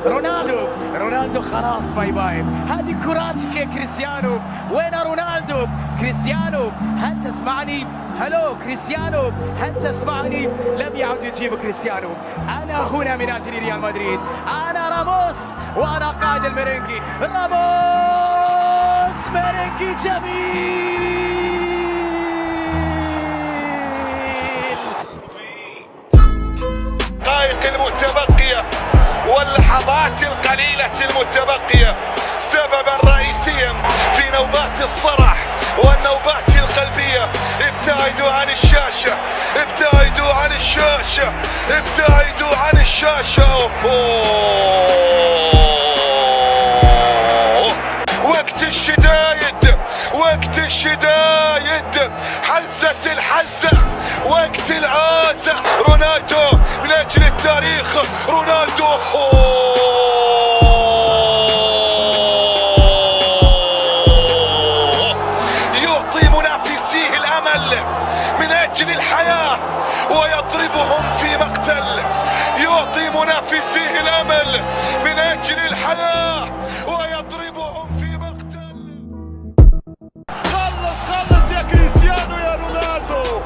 رونالدو خلاص باي باي. هذه كراتك يا كريستيانو. وين رونالدو؟ كريستيانو هل تسمعني؟ هلو كريستيانو هل تسمعني؟ لم يعد يجيب كريستيانو. أنا هنا من أجل ريال مدريد، أنا راموس وأنا قائد الميرينجي. راموس ميرينجي جميل. الدقائق المتبقية واللحظات القليلة المتبقية سببا رئيسيا في نوبات الصرع والنوبات القلبية. ابتعدوا عن الشاشة، ابتعدوا عن الشاشة، ابتعدوا عن الشاشة. وقت الشدايد، وقت الشدايد، حزة الحزة، وقت العازة. رونالدو من أجل التاريخ، رونالدو يعطي منافسيه الأمل من أجل الحياة ويضربهم في مقتل. يعطي منافسيه الأمل من أجل الحياة ويضربهم في مقتل. خلص يا كريستيانو يا رونالدو.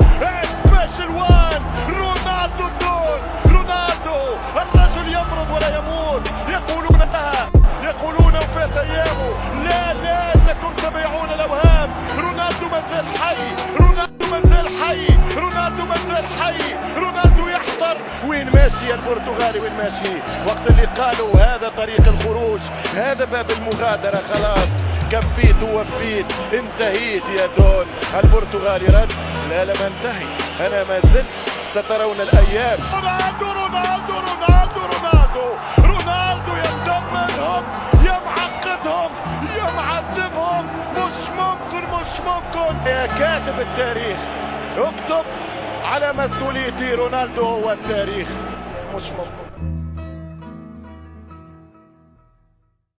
سبيشال وان رونالدو الدون. رونالدو الرجل يمرض ولا يموت. يقولون وفات ايامه. لا انكم تبيعون الاوهام. رونالدو ما زال حي، رونالدو ما زال حي، رونالدو ما زال حي. رونالدو يحضر. وين ماشي البرتغالي؟ وين ماشي؟ وقت اللي قالوا هذا طريق الخروج، هذا باب المغادرة، خلاص كفيت ووفيت، انتهيت يا دون. البرتغالي رد: لا لم انتهي، انا ما زلت، سترون الايام. رونالدو رونالدو رونالدو رونالدو رونالدو يدمرهم، يمعقدهم، يمعذبهم. مش ممكن. يا كاتب التاريخ اكتب على مسؤوليتي، رونالدو هو التاريخ. مش ممكن.